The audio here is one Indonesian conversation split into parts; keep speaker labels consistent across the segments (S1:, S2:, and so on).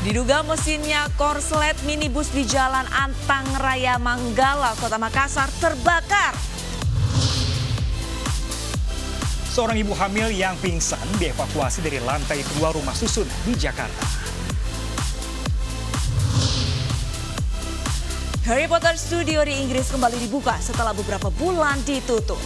S1: Diduga mesinnya korslet minibus di Jalan Antang Raya Manggala, Kota Makassar terbakar.
S2: Seorang ibu hamil yang pingsan dievakuasi dari lantai 2 rumah susun di Jakarta.
S1: Harry Potter Studio di Inggris kembali dibuka setelah beberapa bulan ditutup.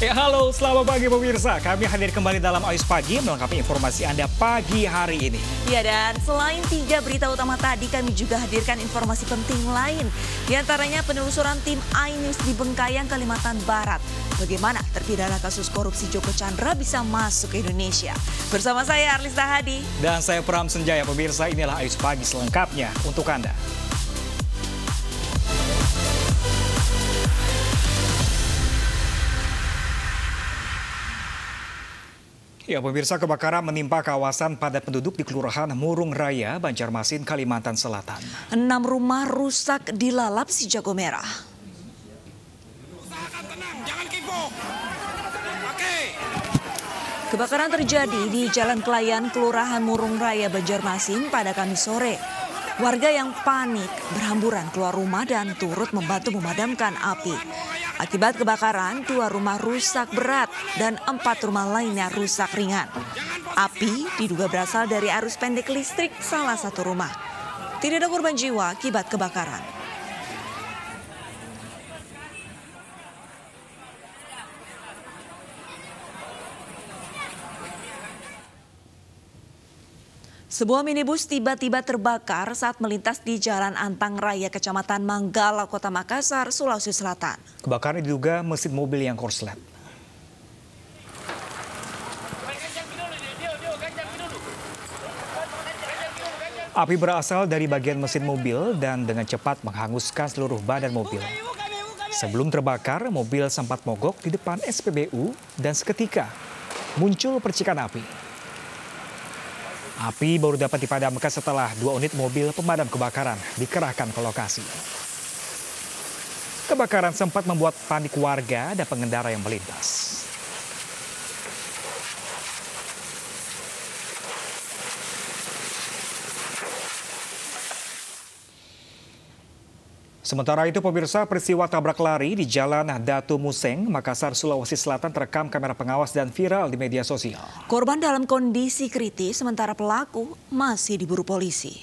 S2: Ya halo, selamat pagi pemirsa. Kami hadir kembali dalam Ais Pagi melengkapi informasi Anda pagi hari ini.
S1: Ya, dan selain 3 berita utama tadi, kami juga hadirkan informasi penting lain. Di antaranya penelusuran tim iNews di Bengkayang, Kalimantan Barat. Bagaimana terpidana kasus korupsi Joko Chandra bisa masuk ke Indonesia. Bersama saya Arlista Hadi.
S2: Dan saya Pram Senjaya. Pemirsa, inilah Ais Pagi selengkapnya untuk Anda. Ya, pemirsa, kebakaran menimpa kawasan padat penduduk di Kelurahan Murung Raya, Banjarmasin, Kalimantan Selatan.
S1: 6 rumah rusak dilalap si jago merah.
S3: Usahakan tenang, jangan kipu. Oke.
S1: Kebakaran terjadi di Jalan Kelayan, Kelurahan Murung Raya, Banjarmasin pada Kamis sore. Warga yang panik berhamburan keluar rumah dan turut membantu memadamkan api. Akibat kebakaran, 2 rumah rusak berat dan 4 rumah lainnya rusak ringan. Api diduga berasal dari arus pendek listrik salah satu rumah. Tidak ada korban jiwa akibat kebakaran. Sebuah minibus tiba-tiba terbakar saat melintas di Jalan Antang Raya, Kecamatan Manggala, Kota Makassar, Sulawesi Selatan.
S2: Kebakaran diduga mesin mobil yang korslet. Api berasal dari bagian mesin mobil dan dengan cepat menghanguskan seluruh badan mobil. Sebelum terbakar, mobil sempat mogok di depan SPBU dan seketika muncul percikan api. Api baru dapat dipadamkan setelah 2 unit mobil pemadam kebakaran dikerahkan ke lokasi. Kebakaran sempat membuat panik warga dan pengendara yang melintas. Sementara itu, pemirsa, peristiwa tabrak lari di Jalan Datu Museng, Makassar, Sulawesi Selatan terekam kamera pengawas dan viral di media sosial.
S1: Korban dalam kondisi kritis, sementara pelaku masih diburu polisi.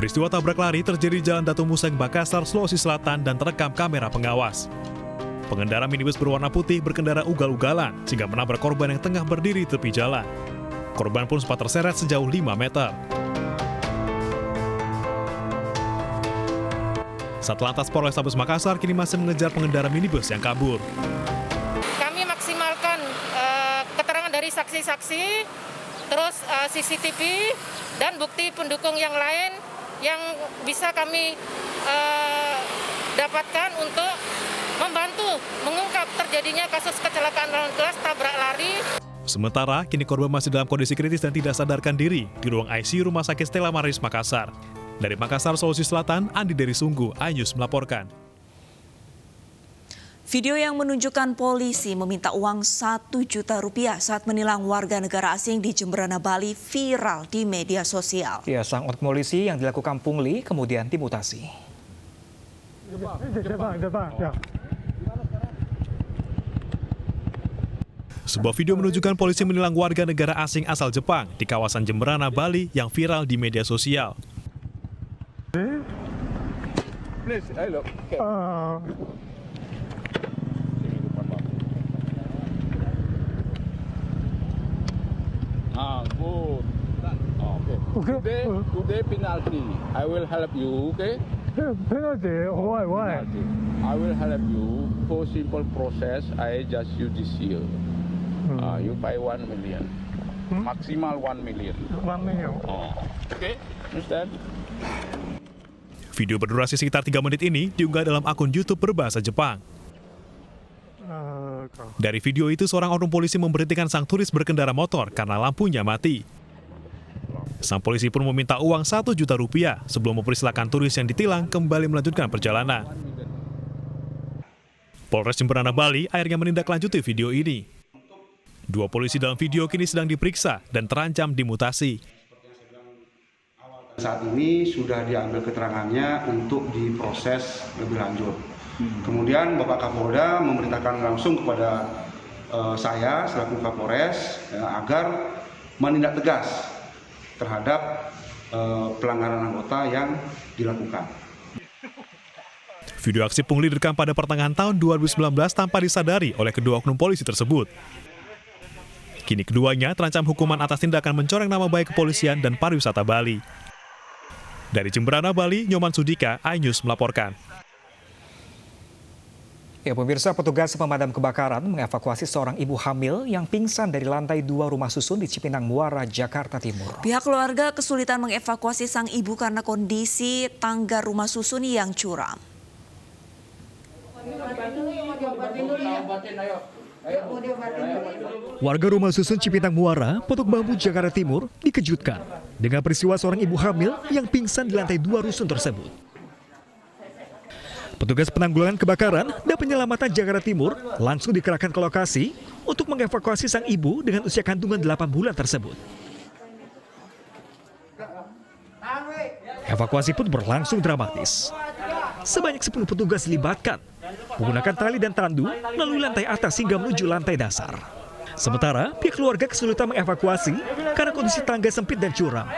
S4: Peristiwa tabrak lari terjadi di Jalan Datu Museng, Makassar, Sulawesi Selatan dan terekam kamera pengawas. Pengendara minibus berwarna putih berkendara ugal-ugalan sehingga menabrak korban yang tengah berdiri di tepi jalan. Korban pun sempat terseret sejauh 5 meter. Satlantas Polrestabes Makassar kini masih mengejar pengendara minibus yang kabur.
S5: Kami maksimalkan keterangan dari saksi-saksi, terus CCTV, dan bukti pendukung yang lain yang bisa kami dapatkan untuk membantu mengungkap terjadinya kasus kecelakaan lalu lintas tabrak lari.
S4: Sementara, kini korban masih dalam kondisi kritis dan tidak sadarkan diri di ruang ICU Rumah Sakit Stella Maris, Makassar. Dari Makassar, Sulawesi Selatan, Andi Dari Sunggu, iNews melaporkan.
S1: Video yang menunjukkan polisi meminta uang 1 juta rupiah saat menilang warga negara asing di Jemberana, Bali viral di media sosial.
S2: Ya, sang polisi yang dilakukan pungli kemudian dimutasi.
S4: Sebuah video menunjukkan polisi menilang warga negara asing asal Jepang di kawasan Jemberana, Bali yang viral di media sosial.
S6: Good. Okay. Today penalty. I will help you. Okay.
S7: Penalty? Why?
S6: I will help you for simple process. I just use this year. You pay 1 million. Maksimal 1 million.
S7: 1 million.
S6: Okay. Understand?
S4: Video berdurasi sekitar 3 menit ini diunggah dalam akun YouTube berbahasa Jepang. Dari video itu, seorang oknum polisi memberhentikan sang turis berkendara motor karena lampunya mati. Sang polisi pun meminta uang 1 juta rupiah sebelum mempersilahkan turis yang ditilang kembali melanjutkan perjalanan. Polres Jemberana, Bali akhirnya menindaklanjuti video ini. 2 polisi dalam video kini sedang diperiksa dan terancam dimutasi.
S8: Saat ini sudah diambil keterangannya untuk diproses lebih lanjut. Kemudian Bapak Kapolda memerintahkan langsung kepada saya selaku Kapolres agar menindak tegas terhadap pelanggaran anggota yang dilakukan.
S4: Video aksi pungli direkam pada pertengahan tahun 2019 tanpa disadari oleh kedua oknum polisi tersebut. Kini keduanya terancam hukuman atas tindakan mencoreng nama baik kepolisian dan pariwisata Bali. Dari Jemberana, Bali, Nyoman Sudika, iNews melaporkan.
S2: Ya, pemirsa, petugas pemadam kebakaran mengevakuasi seorang ibu hamil yang pingsan dari lantai 2 rumah susun di Cipinang Muara, Jakarta Timur.
S1: Pihak keluarga kesulitan mengevakuasi sang ibu karena kondisi tangga rumah susun yang curam.
S2: Warga rumah susun Cipinang Muara, Potok Bambu, Jakarta Timur dikejutkan dengan peristiwa seorang ibu hamil yang pingsan di lantai 2 rusun tersebut. Petugas penanggulangan kebakaran dan penyelamatan Jakarta Timur langsung dikerahkan ke lokasi untuk mengevakuasi sang ibu dengan usia kandungan 8 bulan tersebut. Evakuasi pun berlangsung dramatis. Sebanyak 10 petugas dilibatkan, menggunakan tali dan tandu melalui lantai atas hingga menuju lantai dasar. Sementara pihak keluarga kesulitan mengevakuasi karena kondisi tangga sempit dan curam.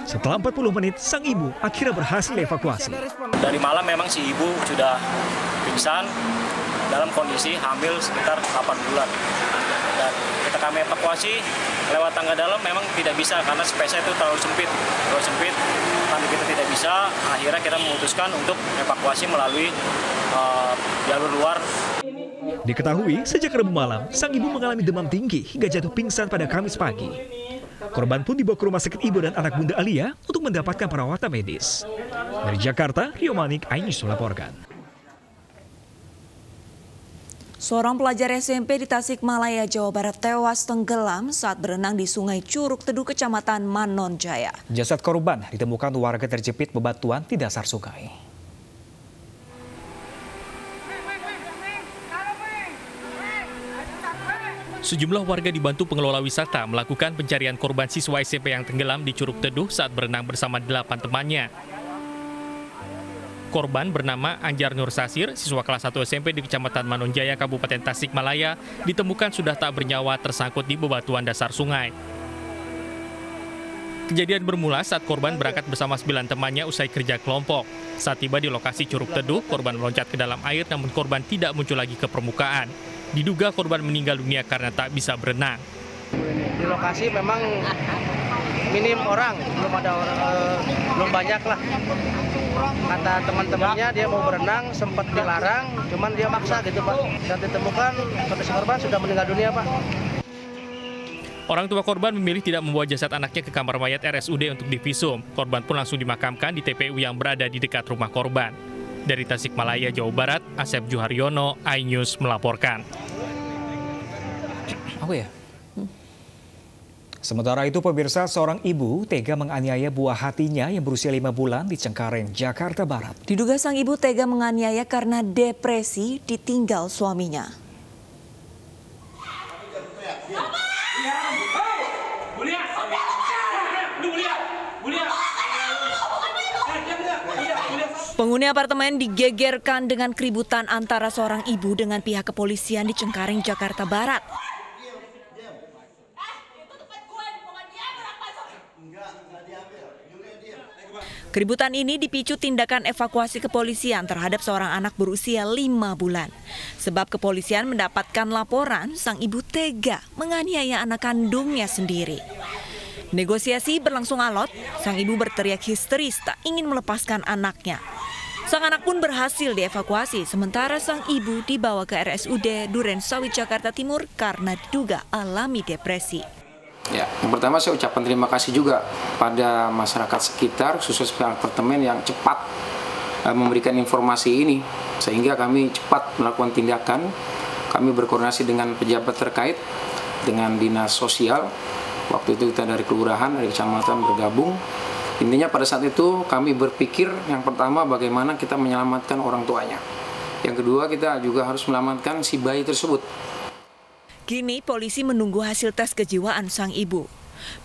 S2: Setelah 40 menit, sang ibu akhirnya berhasil evakuasi.
S9: Dari malam memang si ibu sudah pingsan dalam kondisi hamil sekitar 8 bulan. Dan ketika kami evakuasi lewat tangga dalam memang tidak bisa karena space-nya itu terlalu sempit. Kami kita tidak bisa, akhirnya kita memutuskan untuk evakuasi melalui jalur luar.
S2: Diketahui sejak Rabu malam, sang ibu mengalami demam tinggi hingga jatuh pingsan pada Kamis pagi. Korban pun dibawa ke rumah sakit ibu dan anak Bunda Alia untuk mendapatkan perawatan medis. Dari Jakarta, Rio Manik, iNews melaporkan.
S1: Seorang pelajar SMP di Tasikmalaya, Jawa Barat tewas tenggelam saat berenang di Sungai Curug Teduh, Kecamatan Manon Jaya.
S2: Jasad korban ditemukan warga terjepit bebatuan di dasar sungai.
S10: Sejumlah warga dibantu pengelola wisata melakukan pencarian korban siswa SMP yang tenggelam di Curug Teduh saat berenang bersama 8 temannya. Korban bernama Anjar Nur Sasir, siswa kelas 1 SMP di Kecamatan Manon Jaya, Kabupaten Tasikmalaya, ditemukan sudah tak bernyawa tersangkut di bebatuan dasar sungai. Kejadian bermula saat korban berangkat bersama 9 temannya usai kerja kelompok. Saat tiba di lokasi Curug Teduh, korban meloncat ke dalam air namun korban tidak muncul lagi ke permukaan. Diduga korban meninggal dunia karena tak bisa berenang.
S11: Di lokasi memang minim orang, belum banyak lah. Kata teman-temannya dia mau berenang, sempat dilarang, cuman dia maksa gitu Pak. Saat ditemukan kondisi korban sudah meninggal dunia Pak.
S10: Orang tua korban memilih tidak membawa jasad anaknya ke kamar mayat RSUD untuk divisum. Korban pun langsung dimakamkan di TPU yang berada di dekat rumah korban. Dari Tasikmalaya, Jawa Barat, Asep Juharyono, iNews melaporkan.
S2: Sementara itu, pemirsa, seorang ibu tega menganiaya buah hatinya yang berusia 5 bulan di Cengkareng, Jakarta Barat.
S1: Diduga sang ibu tega menganiaya karena depresi ditinggal suaminya. Penghuni apartemen digegerkan dengan keributan antara seorang ibu dengan pihak kepolisian di Cengkareng, Jakarta Barat. Keributan ini dipicu tindakan evakuasi kepolisian terhadap seorang anak berusia 5 bulan. Sebab kepolisian mendapatkan laporan sang ibu tega menganiaya anak kandungnya sendiri. Negosiasi berlangsung alot, sang ibu berteriak histeris tak ingin melepaskan anaknya. Sang anak pun berhasil dievakuasi, sementara sang ibu dibawa ke RSUD Duren Sawit, Jakarta Timur karena diduga alami depresi.
S12: Ya, yang pertama saya ucapkan terima kasih juga pada masyarakat sekitar, khusus pihak apartemen yang cepat memberikan informasi ini, sehingga kami cepat melakukan tindakan kami berkoordinasi dengan pejabat terkait, dengan dinas sosial. Waktu itu kita dari kelurahan, dari kecamatan bergabung. Intinya pada saat itu kami berpikir yang pertama bagaimana kita menyelamatkan orang tuanya. Yang kedua kita juga harus menyelamatkan si bayi tersebut.
S1: Kini polisi menunggu hasil tes kejiwaan sang ibu.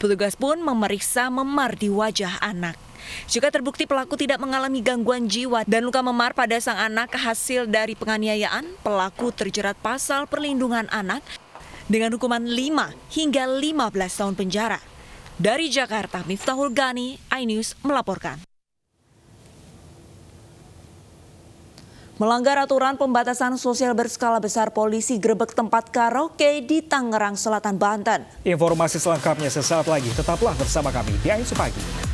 S1: Petugas pun memeriksa memar di wajah anak. Jika terbukti pelaku tidak mengalami gangguan jiwa dan luka memar pada sang anak hasil dari penganiayaan, pelaku terjerat pasal perlindungan anak dengan hukuman 5 hingga 15 tahun penjara. Dari Jakarta, Miftahul Gani, iNews melaporkan. Melanggar aturan pembatasan sosial berskala besar, polisi grebek tempat karaoke di Tangerang Selatan, Banten.
S2: Informasi selengkapnya sesaat lagi, tetaplah bersama kami di iNews Pagi.